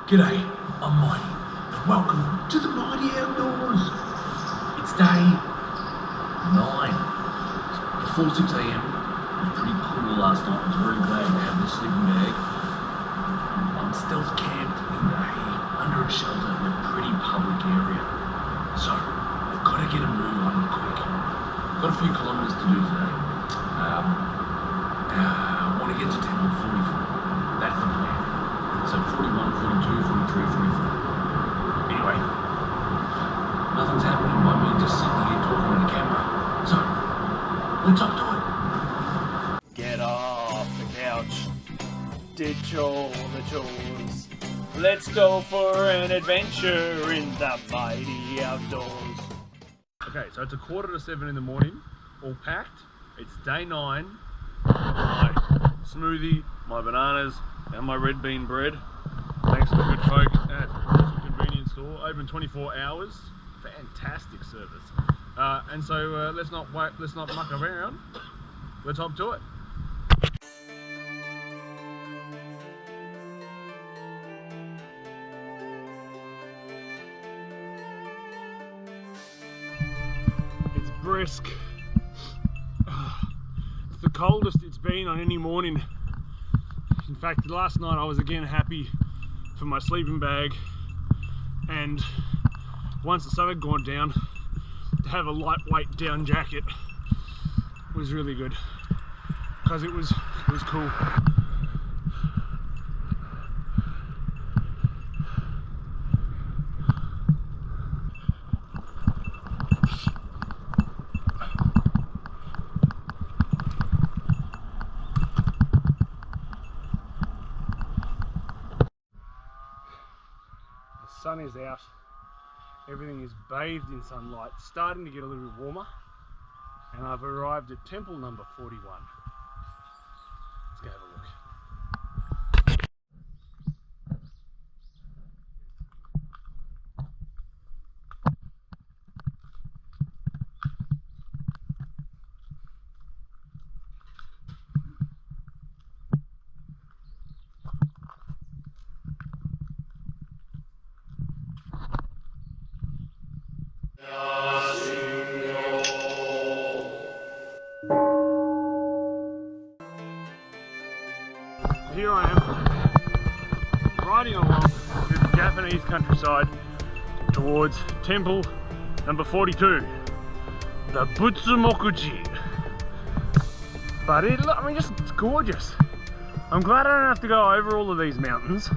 G'day, I'm Mighty, and welcome to the Mighty Outdoors. It's day 9. Before 6 a.m. It was pretty cool last night. I was very glad to have the sleeping bag. I'm stealth camped under a shelter in a pretty public area. So, I've got to get a move on quick. Got a few kilometres to do today. I want to get to Temple 44. That's the plan. So 41, 42, 43, 44. Anyway, nothing's happening by me just sitting here talking to the camera. So, let's up to it. Get off the couch. Ditch all the chores. Let's go for an adventure in the mighty outdoors. Okay, so it's 6:45 in the morning, all packed. It's day 9. My smoothie, my bananas, and my red bean bread. Thanks to the good folk at the convenience store. Open 24 hours. Fantastic service. And so let's not muck around. Let's hop to it. It's brisk. It's the coldest it's been on any morning. In fact, last night I was again happy for my sleeping bag, and once the sun had gone down, to have a lightweight down jacket was really good because it was cool. The sun is out, everything is bathed in sunlight, starting to get a little bit warmer, and I've arrived at temple number 41. Let's go have a look. Here I am, riding along through the Japanese countryside towards temple number 42, the Butsumokuji. But it's gorgeous. I'm glad I don't have to go over all of these mountains. I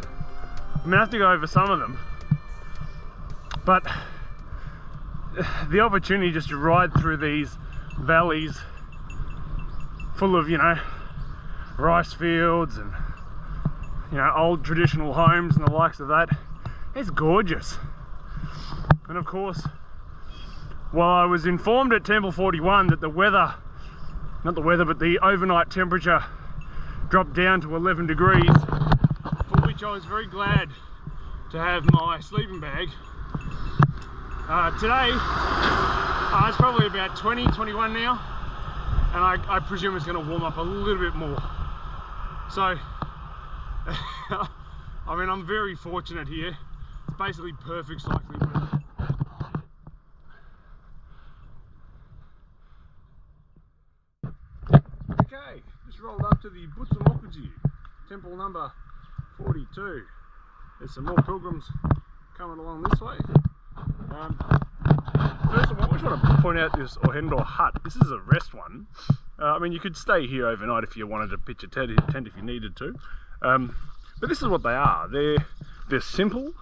mean, I have to go over some of them, but the opportunity just to ride through these valleys full of, rice fields and old traditional homes and the likes of that, it's gorgeous. And of course, while I was informed at Temple 41 that the overnight temperature dropped down to 11 degrees, for which I was very glad to have my sleeping bag. Today, it's probably about 20, 21 now, and I presume it's going to warm up a little bit more. So, I mean, I'm very fortunate here. It's basically perfect cycling weather. Okay, just rolled up to the Butsumokuji, temple number 42. There's some more pilgrims coming along this way. First of all, I just want to point out this Ohenro hut. This is a rest one. I mean, you could stay here overnight if you wanted to pitch a tent if you needed to. But this is what they are. They're simple,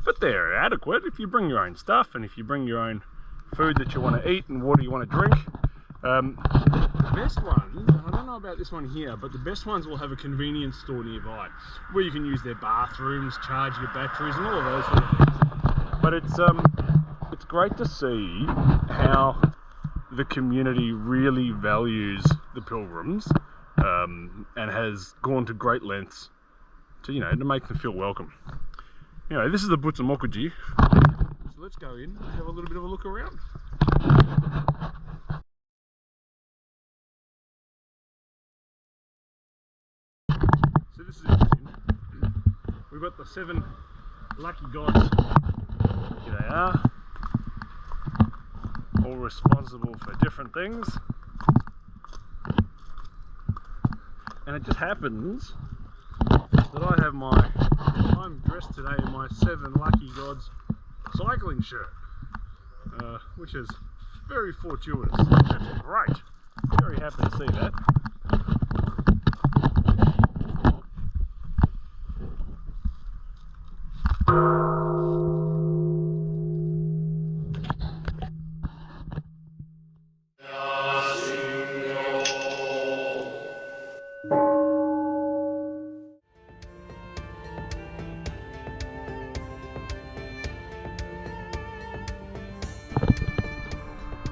but they're adequate if you bring your own stuff and if you bring your own food that you want to eat and water you want to drink. The best ones, I don't know about this one here, but the best ones will have a convenience store nearby where you can use their bathrooms, charge your batteries and all of those sort of things. But it's great to see how the community really values the pilgrims and has gone to great lengths to to make them feel welcome. This is the Butsumokuji, so let's go in and have a little bit of a look around. So this is interesting. We've got the 7 lucky gods. Here they are. All responsible for different things. And it just happens that I'm dressed today in my 7 Lucky Gods cycling shirt, which is very fortuitous. That's great. Very happy to see that.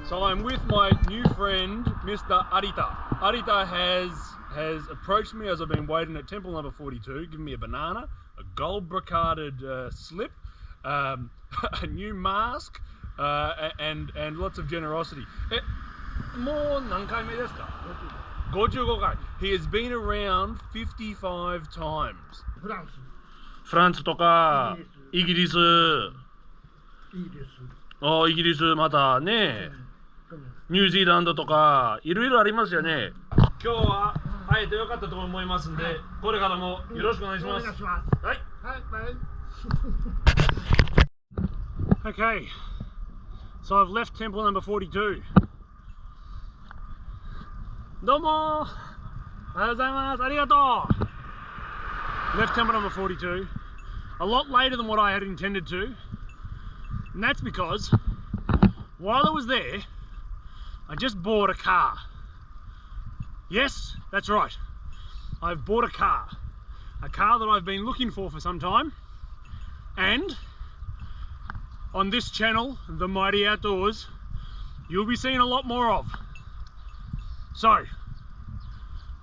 So I'm with my new friend, Mr. Arita. Arita has approached me as I've been waiting at temple number 42, given me a banana, a gold brocaded slip, a new mask, and lots of generosity. もう何回目ですか? 55回. He has been around 55 times. フランスとかイギリス。イギリスまたね。ニュージーランドとかいろいろありますよね。今日は会えてよかったと思いますんで、これからもよろしくお願いします。はい。はい、バイ。Okay, so I've left temple number 42. どうもおはようございます。ありがとう。Left temple number 42 a lot later than what I had intended to, and that's because while I was there I just bought a car. Yes, that's right. I've bought a car that I've been looking for some time, and on this channel, The Mighty Outdoors, you'll be seeing a lot more of. So, I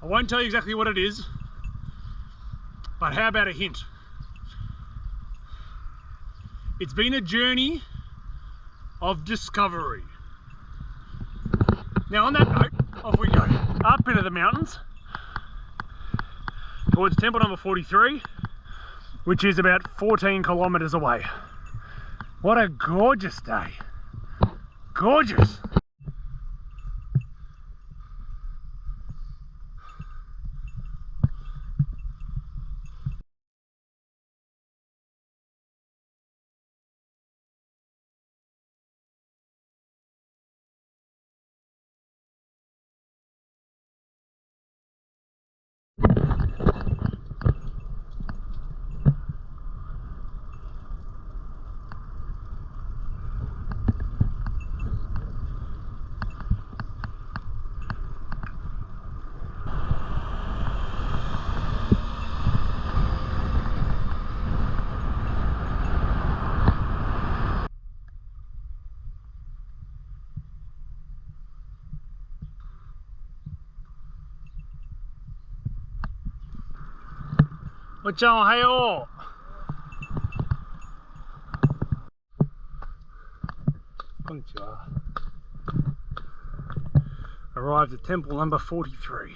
won't tell you exactly what it is, but how about a hint? It's been a journey of discovery. Now on that note, off we go, up into the mountains, towards temple number 43, which is about 14 kilometres away. What a gorgeous day. Gorgeous. Ohenro. Konnichiwa. Arrived at temple number 43.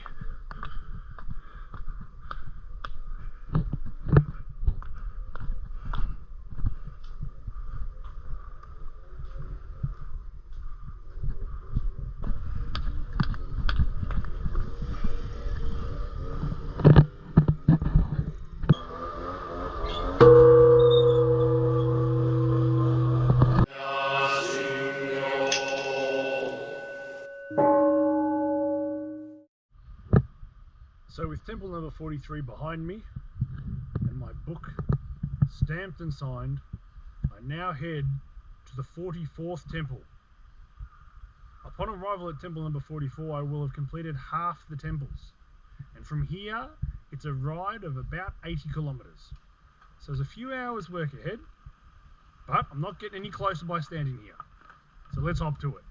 So with temple number 43 behind me and my book stamped and signed, I now head to the 44th temple. Upon arrival at temple number 44, I will have completed half the temples, and from here it's a ride of about 80 kilometers. So there's a few hours work ahead, but I'm not getting any closer by standing here. So let's hop to it.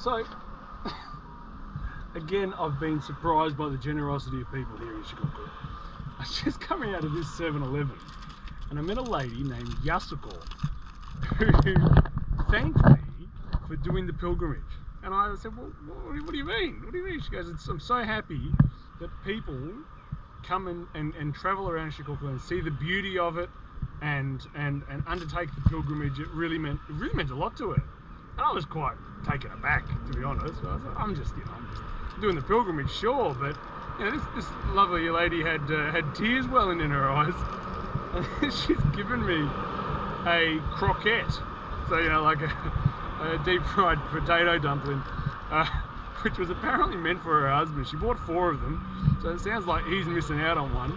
So, again, I've been surprised by the generosity of people here in Shikoku. I was just coming out of this 7-Eleven and I met a lady named Yasuko who thanked me for doing the pilgrimage. And I said, well, what do you mean? What do you mean? She goes, I'm so happy that people come and travel around Shikoku and see the beauty of it and undertake the pilgrimage. It really meant a lot to her. And I was quite taken aback, to be honest. I thought, I'm just doing the pilgrimage, sure, but this lovely lady had tears welling in her eyes. And she's given me a croquette, so like a deep fried potato dumpling, which was apparently meant for her husband. She bought 4 of them, so it sounds like he's missing out on one.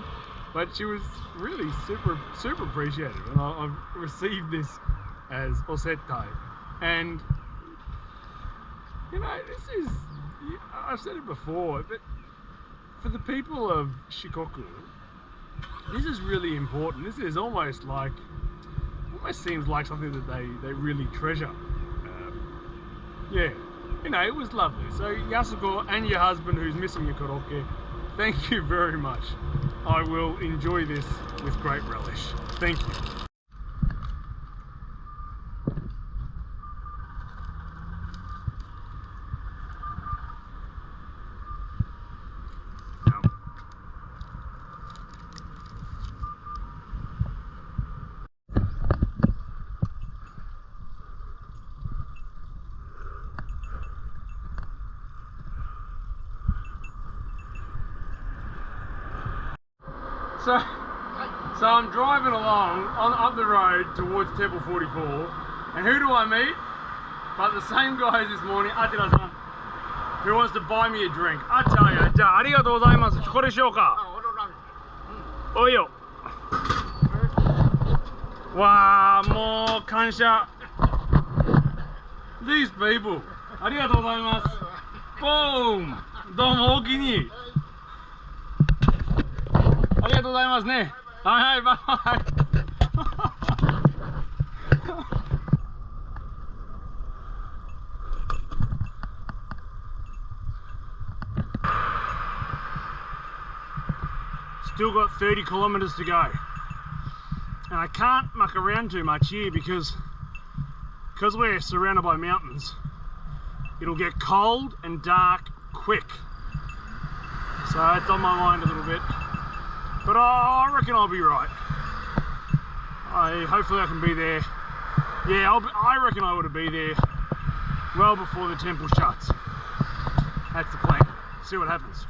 But she was really super appreciative, and I've received this as osetai. And this is, I've said it before, but for the people of Shikoku, this is really important. This is almost seems like something that they really treasure. Yeah, it was lovely. So Yasuko and your husband who's missing your korokke, thank you very much. I will enjoy this with great relish. Thank you. So I'm driving along up the road towards Temple 44, and who do I meet? But the same guy this morning, Atira-san, who wants to buy me a drink. I tell you, じゃあありがとうございます。これしようか。おいよ。わあ、もう感謝。These people、ありがとうございます。Boom。どうもお気に。ありがとうございますね。はいはい、バイバイ。Still got 30 kilometers to go. And I can't muck around too much here because we're surrounded by mountains. It'll get cold and dark quick. So it's on my mind a little bit. But I reckon I'll be right. Hopefully I can be there. Yeah, I reckon I ought to be there well before the temple shuts. That's the plan. See what happens.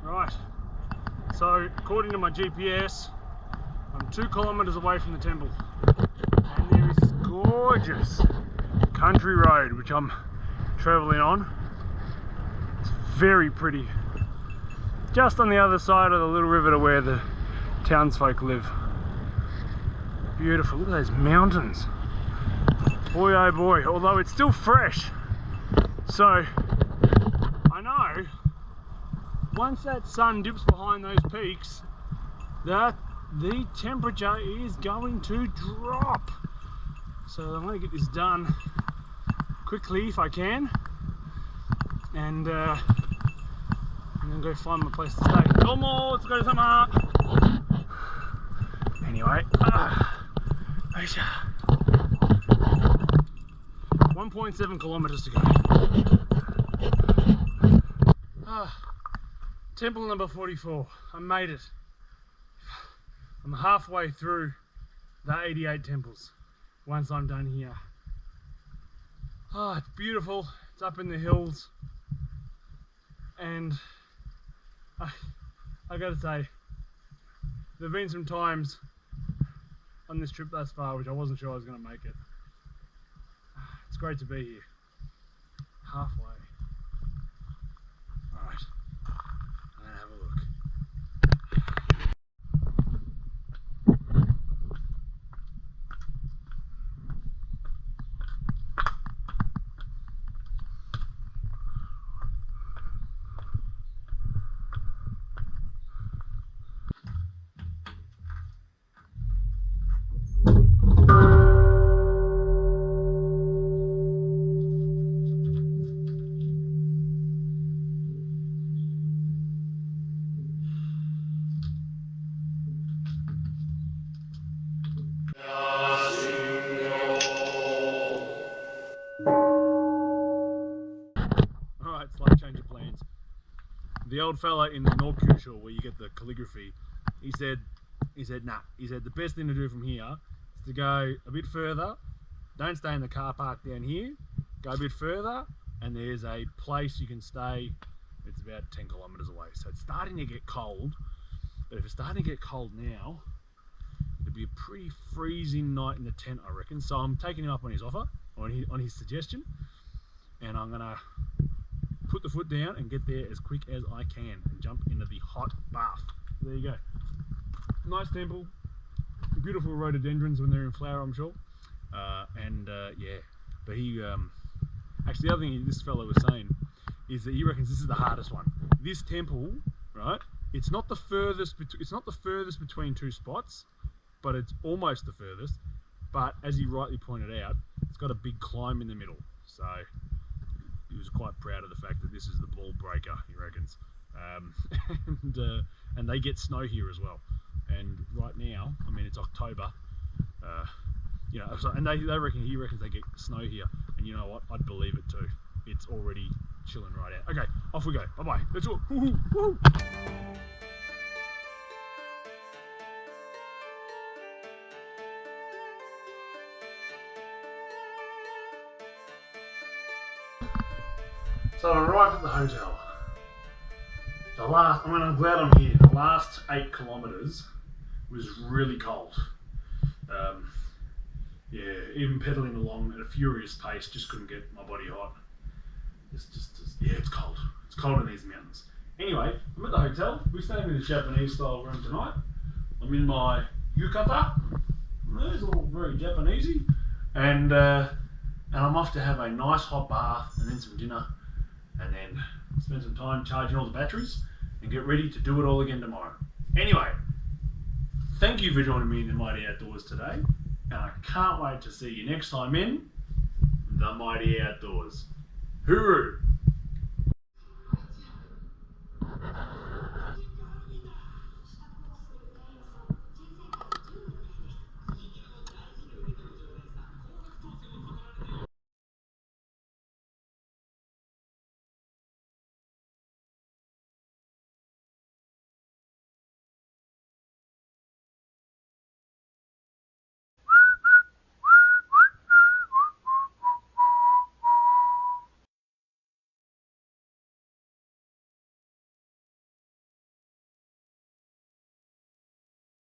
Right, so according to my GPS, I'm 2 kilometers away from the temple, and there is this gorgeous country road which I'm traveling on. It's very pretty, just on the other side of the little river to where the townsfolk live. Beautiful, look at those mountains. Boy oh boy, although it's still fresh, so I know once that sun dips behind those peaks, that the temperature is going to drop. So I'm going to get this done quickly if I can, and then go find my place to stay. Domo, otsukaresama. Anyway, 1.7 kilometers to go. Temple number 44, I made it. I'm halfway through the 88 temples once I'm done here. Oh, it's beautiful, It's up in the hills, and I gotta say, there have been some times on this trip thus far which I wasn't sure I was going to make it. It's great to be here. Halfway. Alright, I'm going to have a look. Alright, slight change of plans. The old fella in the Norkusha where you get the calligraphy, he said nah. He said the best thing to do from here is to go a bit further. Don't stay in the car park down here. Go a bit further, and there's a place you can stay. It's about 10 kilometers away. So it's starting to get cold. But if it's starting to get cold now, it'll be a pretty freezing night in the tent, I reckon. So I'm taking him up on his offer, on his suggestion, and I'm gonna put the foot down and get there as quick as I can and jump into the hot bath. There you go. Nice temple, beautiful rhododendrons when they're in flower, I'm sure. Yeah, but he actually the other thing this fellow was saying is that he reckons this is the hardest one. This temple, right? It's not the furthest. It's not the furthest between two spots, but it's almost the furthest. But as he rightly pointed out, it's got a big climb in the middle. So he was quite proud of the fact that this is the ball breaker, he reckons. And they get snow here as well. And right now, I mean, it's October. You know, so, and he reckons they get snow here. And you know what? I'd believe it too. It's already chilling right out. Okay, off we go. Bye bye. Let's go. Woo-hoo, woo-hoo. So I arrived at the hotel. I'm glad I'm here. The last 8 kilometers was really cold. Yeah, even pedaling along at a furious pace, just couldn't get my body hot. Yeah, it's cold. It's cold in these mountains. Anyway, I'm at the hotel. We're staying in a Japanese style room tonight. I'm in my yukata. It's all very Japanesey. And I'm off to have a nice hot bath and then some dinner, and then spend some time charging all the batteries and get ready to do it all again tomorrow. Anyway, thank you for joining me in the Mighty Outdoors today, and I can't wait to see you next time in the Mighty Outdoors. Hooroo!